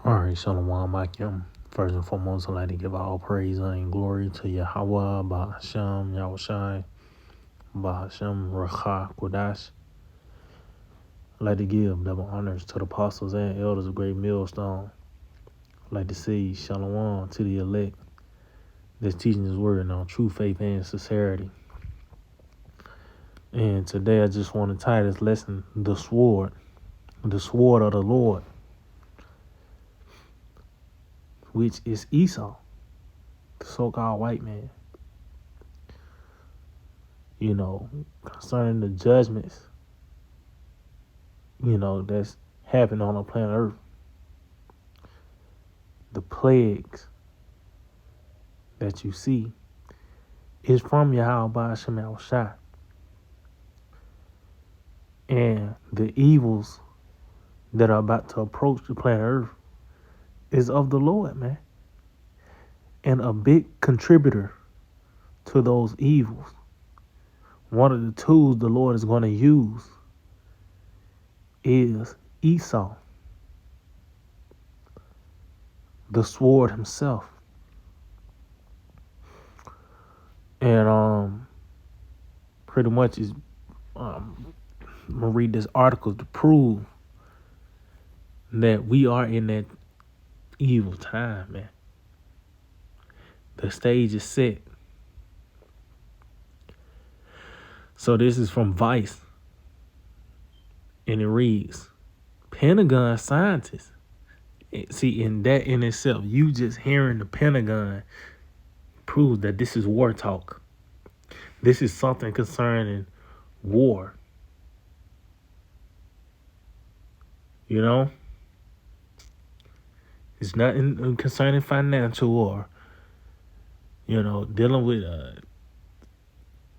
All right, Shalom Akim. First and foremost, I'd like to give all praise and glory to Yahweh, Bahasham, Yahushai, Bahasham, Racha, Kodash. I'd like to give double honors to the apostles and elders of Great Millstone. I'd like to say Shalom to the elect that's teaching His word on true faith and sincerity. And today I just want to tie this lesson, the sword of the Lord, which is Esau, the so-called white man. You know, concerning the judgments, that's happening on the planet Earth. The plagues that you see is from Yahweh Ba'ashem Yahushai. And the evils that are about to approach the planet Earth is of the Lord, man. And a big contributor to those evils, one of the tools the Lord is going to use is Esau, the sword himself. And pretty much is I'm gonna read this article to prove that we are in that evil time, man. The stage is set. So this is from Vice, and it reads, Pentagon scientists. See, in that in itself, you just hearing the Pentagon proves that this is war talk. This is something concerning war. You know? It's nothing concerning financial or, dealing with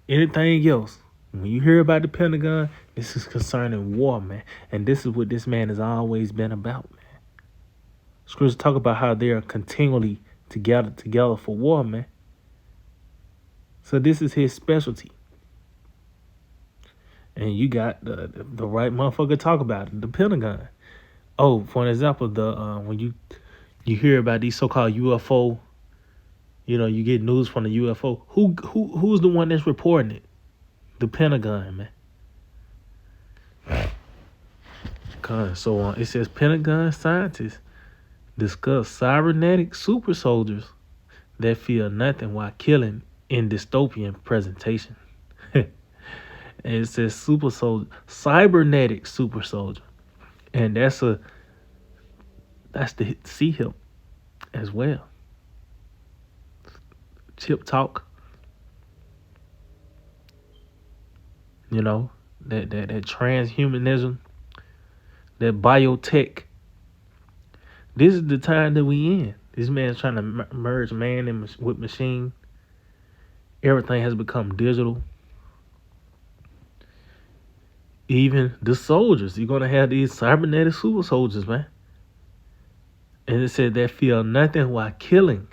anything else. When you hear about the Pentagon, this is concerning war, man. And this is what this man has always been about, man. Scriptures talk about how they are continually together for war, man. So this is his specialty. And you got the right motherfucker to talk about it, the Pentagon. Oh, for an example, when you hear about these so-called UFO, you get news from the UFO. Who's the one that's reporting it? The Pentagon, man. So it says Pentagon scientists discuss cybernetic super soldiers that fear nothing while killing in dystopian presentation. And it says super soldier, cybernetic super soldier, and that's the C-HIP as well. Chip talk. That transhumanism, that biotech. This is the time that we in. This man's trying to merge man with machine. Everything has become digital. Even the soldiers, you're going to have these cybernetic super soldiers, man. And it said they feel nothing while killing.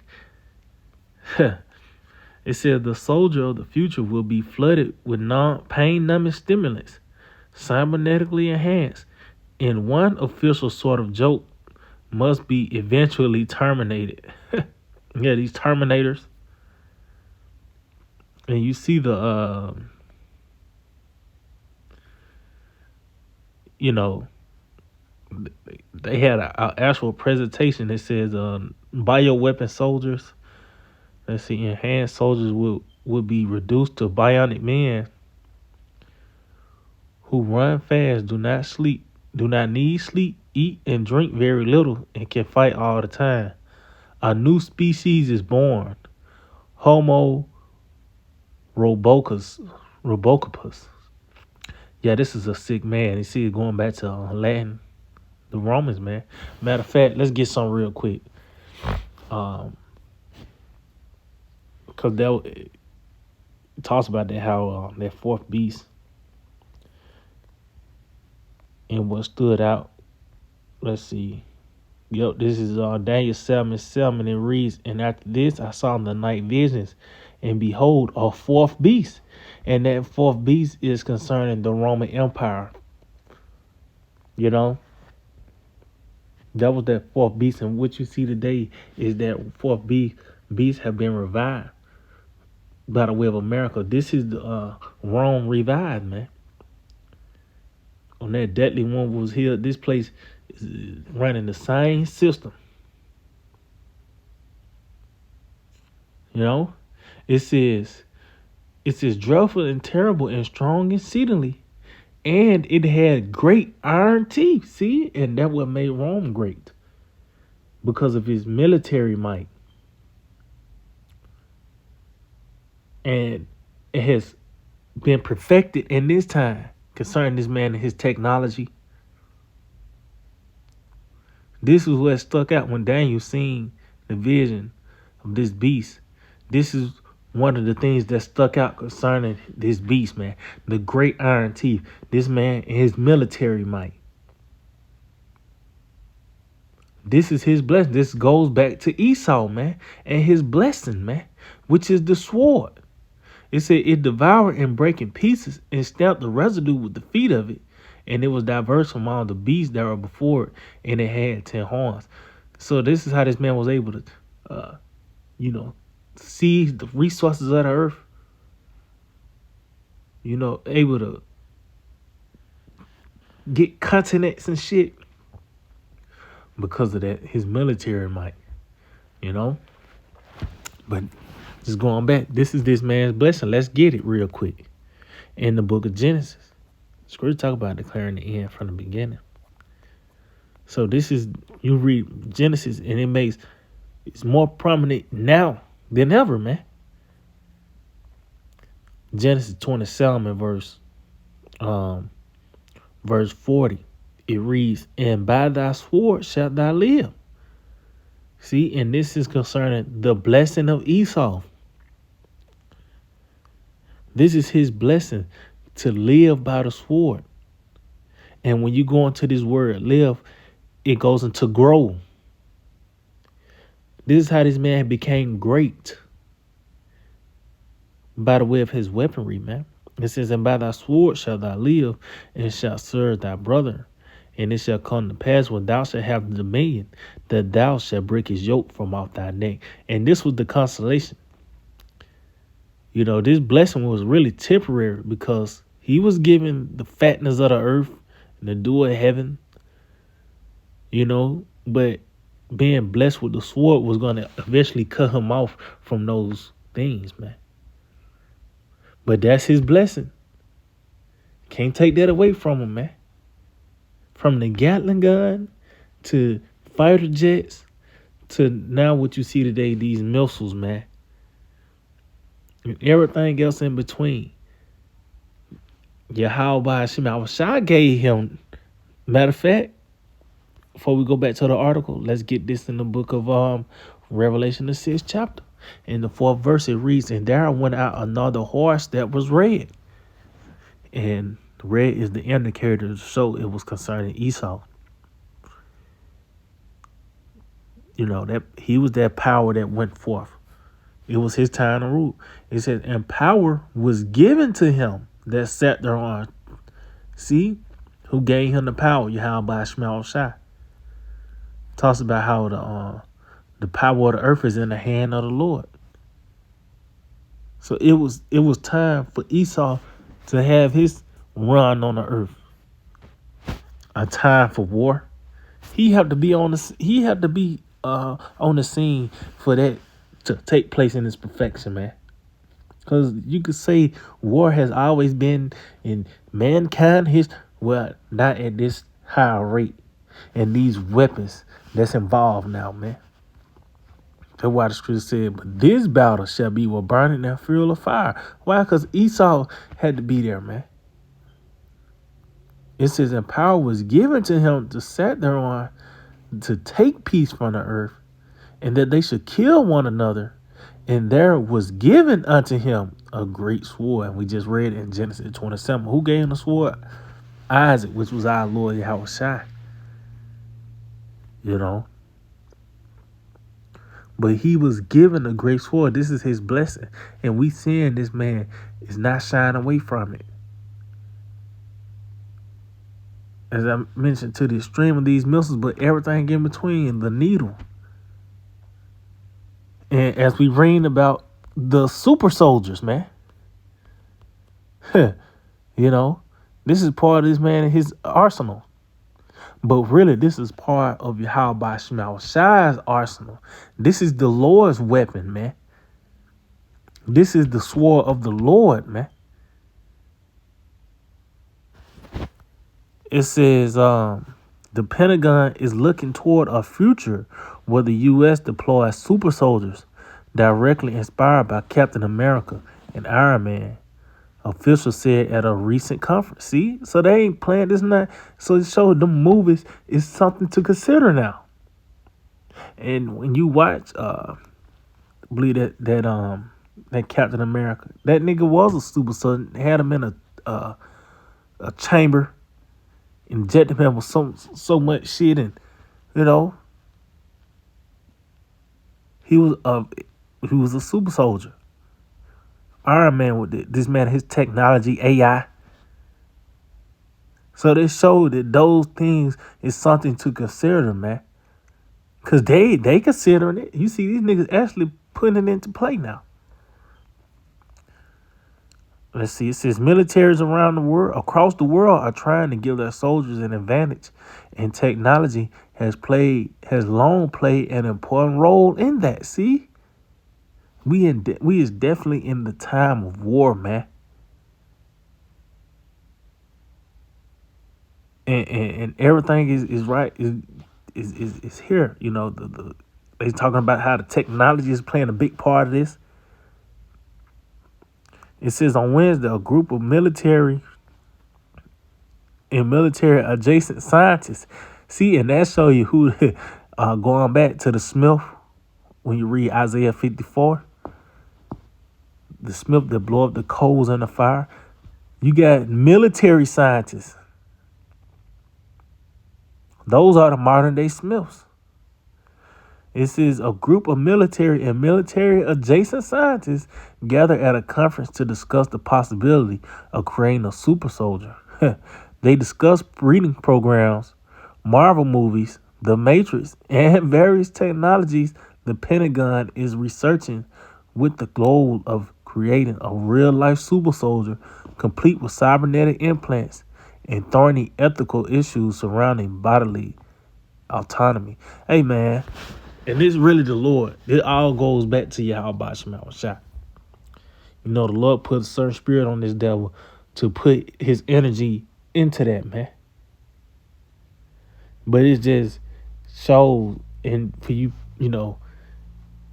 It said the soldier of the future will be flooded with pain-numbing stimulants, cybernetically enhanced, and one official sort of joke must be eventually terminated. Yeah, these Terminators. And you see the, they had an actual presentation that says bioweapon soldiers. Let's see, enhanced soldiers would be reduced to bionic men who run fast, do not need sleep, eat and drink very little, and can fight all the time. A new species is born, Homo robocopus. Yeah, this is a sick man. You see it going back to Latin, the Romans, man. Matter of fact, let's get some real quick. Because it talks about that, how that fourth beast and what stood out. Let's see. This is Daniel 7:7, and it reads, and after this I saw in the night visions, and behold, a fourth beast. And that fourth beast is concerning the Roman Empire. That was that fourth beast, and what you see today is that fourth beast have been revived by the way of America. This is the Rome revived, man. On that deadly one was here. This place is running the same system. You know, it says dreadful and terrible and strong exceedingly, and it had great iron teeth. See, and that what made Rome great because of his military might, and it has been perfected in this time concerning this man and his technology. This is what stuck out when Daniel seen the vision of this beast. This is one of the things that stuck out concerning this beast, man. The great iron teeth. This man and his military might. This is his blessing. This goes back to Esau, man, and his blessing, man, which is the sword. It said it devoured and break in pieces and stamped the residue with the feet of it. And it was diverse from all the beasts that were before it, and it had 10 horns. So this is how this man was able to, seize the resources of the earth. Able to get continents and shit because of that, his military might. But just going back, this is this man's blessing. Let's get it real quick. In the book of Genesis, Scripture talk about declaring the end from the beginning. So this is, you read Genesis and it's more prominent now than ever, man. Genesis 27 and verse 40, it reads, "And by thy sword shalt thou live." See, and this is concerning the blessing of Esau. This is his blessing, to live by the sword. And when you go into this word live, it goes into grow. This is how this man became great, by the way of his weaponry, man. It says, "And by thy sword shalt thou live, and shalt serve thy brother. And it shall come to pass when thou shalt have the dominion, that thou shalt break his yoke from off thy neck." And this was the consolation. This blessing was really temporary because he was given the fatness of the earth and the dew of heaven. But being blessed with the sword was going to eventually cut him off from those things, man. But that's his blessing. Can't take that away from him, man. From the Gatling gun to fighter jets to now what you see today, these missiles, man. And everything else in between. Yahweh Shai gave him. Matter of fact, before we go back to the article, let's get this in the book of Revelation, the 6th chapter. In the 4th verse, it reads, "And there went out another horse that was red." And red is the indicator, so it was concerning Esau. That he was that power that went forth. It was his time to rule. It said, "And power was given to him that sat thereon." See, who gave him the power? Yahweh Shai. Talks about how the power of the earth is in the hand of the Lord. So it was time for Esau to have his run on the earth. A time for war. He had to be on the scene for that to take place in its perfection, man. Because you could say war has always been in mankind not at this high rate, and these weapons that's involved now, man. That's why the scripture said, "But this battle shall be with burning and fuel of fire." Why? Because Esau had to be there, man. It says, "And power was given to him to set thereon, to take peace from the earth, and that they should kill one another. And there was given unto him a great sword." And we just read in Genesis 27. Who gave him the sword? Isaac, which was our Lord Yahweh Shai. But he was given a great sword. This is his blessing. And we seeing this man is not shying away from it. as I mentioned, to the extreme of these missiles, but everything in between, the needle. And as we read about the super soldiers, man, you know, this is part of this man and his arsenal. But really, this is part of Yahweh Shema Shai's arsenal. This is the Lord's weapon, man. This is the sword of the Lord, man. It says the Pentagon is looking toward a future where the U.S. deploys super soldiers directly inspired by Captain America and Iron Man. Officials said at a recent conference. See, so they ain't playing this night. So it showed them movies is something to consider now. And when you watch, believe that Captain America, that nigga was a super soldier. Had him in a chamber, injected him with so much shit, and you know he was a super soldier. Iron Man with this man, his technology, AI. So they showed that those things is something to consider, man. Cause they considering it. You see these niggas actually putting it into play now. Let's see. It says militaries around the world, across the world, are trying to give their soldiers an advantage, and technology has long played an important role in that. See, we is definitely in the time of war, man. And everything is right is here. You know, they talking about how the technology is playing a big part of this. It says on Wednesday, a group of military and military adjacent scientists. See, and that show you who going back to the Smith when you read Isaiah 54. The Smith that blow up the coals in the fire. You got military scientists. Those are the modern day Smiths. It says a group of military and military adjacent scientists gathered at a conference to discuss the possibility of creating a super soldier. They discussed reading programs, Marvel movies, The Matrix, and various technologies the Pentagon is researching with the goal of creating a real-life super soldier complete with cybernetic implants and thorny ethical issues surrounding bodily autonomy. Hey, man, and this is really the Lord. It all goes back to Yahweh Shema Shai. You know, the Lord put a certain spirit on this devil to put his energy into that, man. But it just shows, and for you, you know,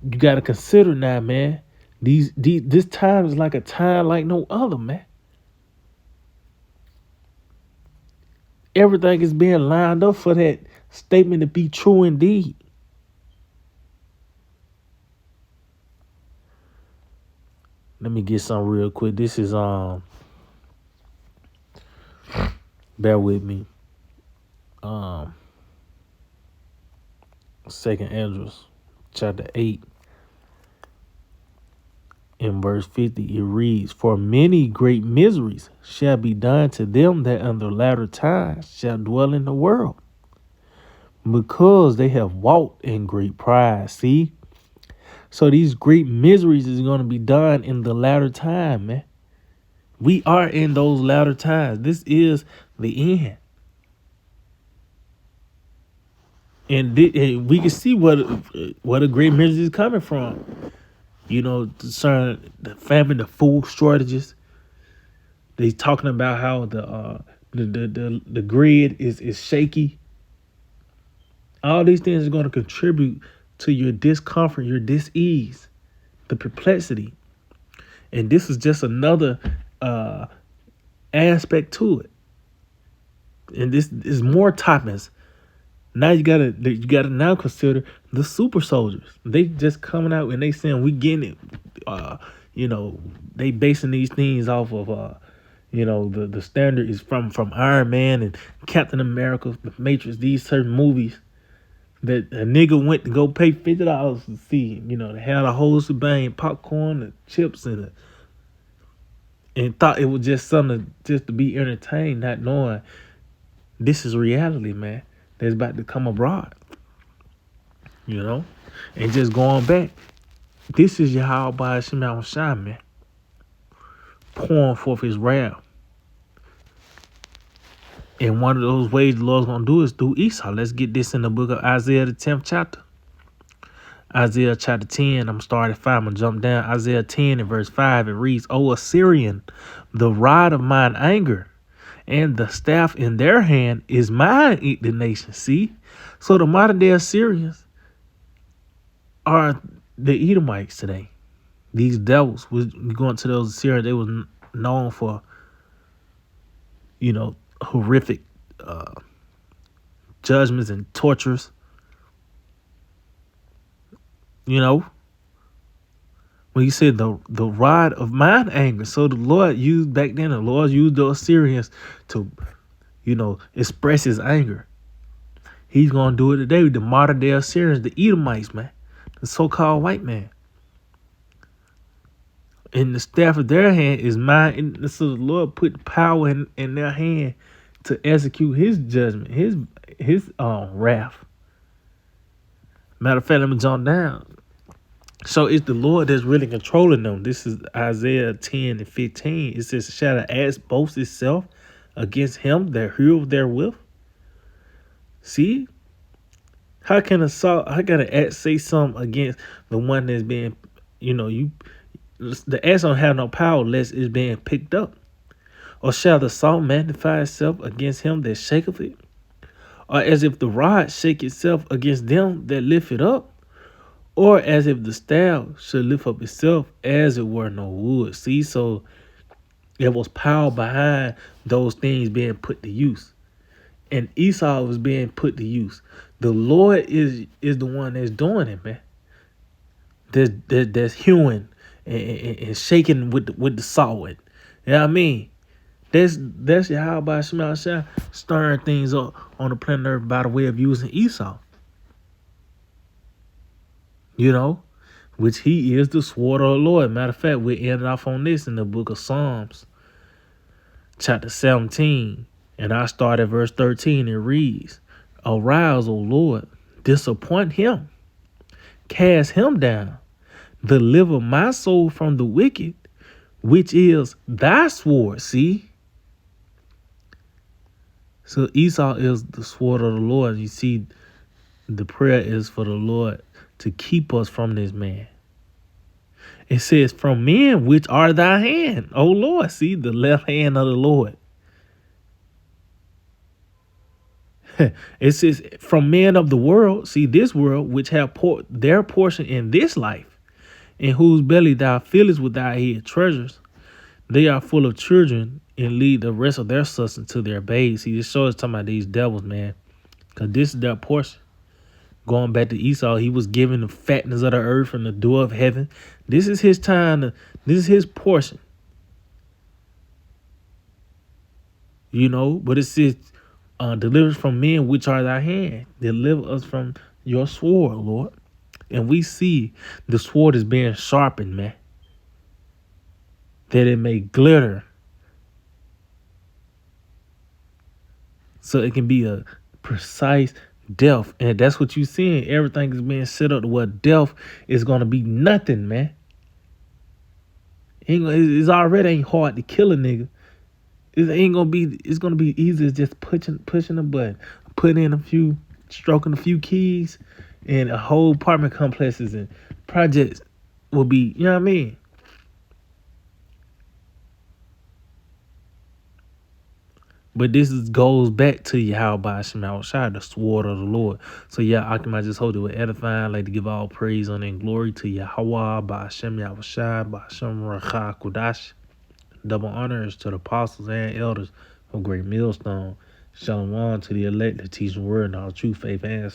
you got to consider now, man. This time is like a time like no other, man. Everything is being lined up for that statement to be true indeed. Let me get some real quick. This is bear with me. 2nd Esdras, chapter 8, in verse 50, it reads, "For many great miseries shall be done to them that in the latter times shall dwell in the world, because they have walked in great pride." See? So these great miseries is going to be done in the latter time, man. We are in those latter times. This is the end. And we can see what a great misery is coming from. You know, concerning the famine, the food shortages. They talking about how the grid is shaky. All these things are going to contribute to your discomfort, your dis-ease, the perplexity. And this is just another aspect to it. And this is more toppings. Now you gotta now consider the super soldiers. They just coming out and they saying we getting it. You know, they basing these things off of the standard is from Iron Man and Captain America, The Matrix, these certain movies that a nigga went to go pay $50 to see. You know, they had a whole shebang, popcorn, and chips in it, and thought it was just something just to be entertained, not knowing This is reality, man. That's about to come abroad, you know? And just going back, this is Yahweh by Hashem Shai, man, pouring forth his wrath. And one of those ways the Lord's gonna do is through Esau. Let's get this in the book of Isaiah, the 10th chapter. Isaiah chapter 10, I'm starting at 5, I'm gonna jump down. Isaiah 10 and verse 5, it reads, O Assyrian, the rod of mine anger, and the staff in their hand is mine indignation. See? So the modern day Assyrians are the Edomites today. These devils, we're going to those Assyrians, they were known for, horrific judgments and tortures. When you said the rod of mine anger. So the Lord used back then, the Lord used the Assyrians to, express his anger. He's going to do it today with the modern day Assyrians, the Edomites, man. The so-called white man. And the staff of their hand is mine. And so the Lord put power in their hand to execute his judgment, his wrath. Matter of fact, let me jump down. So it's the Lord that's really controlling them. This is Isaiah 10 and 15. It says, shall the ass boast itself against him that hurled therewith? See? How can an ass say something against the one that's being, the ass don't have no power unless it's being picked up. Or shall the salt magnify itself against him that shaketh it? Or as if the rod shake itself against them that lift it up? Or as if the staff should lift up itself as it were no wood. See, so there was power behind those things being put to use. And Esau was being put to use. The Lord is the one that's doing it, man. That's hewing and shaking with the saw. You know what I mean? That's how by Shema Shah stirring things up on the planet Earth by the way of using Esau. Which he is the sword of the Lord. Matter of fact, we ended off on this in the book of Psalms, chapter 17. And I start at verse 13. It reads, arise, O Lord, disappoint him, cast him down, deliver my soul from the wicked, which is thy sword. See? So Esau is the sword of the Lord. You see, the prayer is for the Lord to keep us from this man. It says, from men which are thy hand, O Lord. See, the left hand of the Lord. It says, from men of the world, see this world, which have their portion in this life, in whose belly thou fillest with thy hid treasures. They are full of children and lead the rest of their substance to their babes. See, this shows talking about these devils, man. Because this is their portion. Going back to Esau, he was given the fatness of the earth and the door of heaven. This is his time. This is his portion. But it says, deliver us from men which are thy hand. Deliver us from your sword, Lord. And we see the sword is being sharpened, man. That it may glitter. So it can be a precise death. And that's what you're seeing. Everything is being set up to where death is going to be nothing, man. It's already ain't hard to kill a nigga. It's gonna be easy as just pushing a button, stroking a few keys, and a whole apartment complexes and projects will be, you know what I mean? But this goes back to Yahweh by Shema Shai, the sword of the Lord. So yeah, I can just hold it with edifying. I'd like to give all praise, honor, and glory to Yahweh by Hashem Yahweh Shai, by Hashem Rakha Kudash. Double honors to the apostles and elders of Great Millstone. Shalom to the elect, the teaching word and all true faith answers.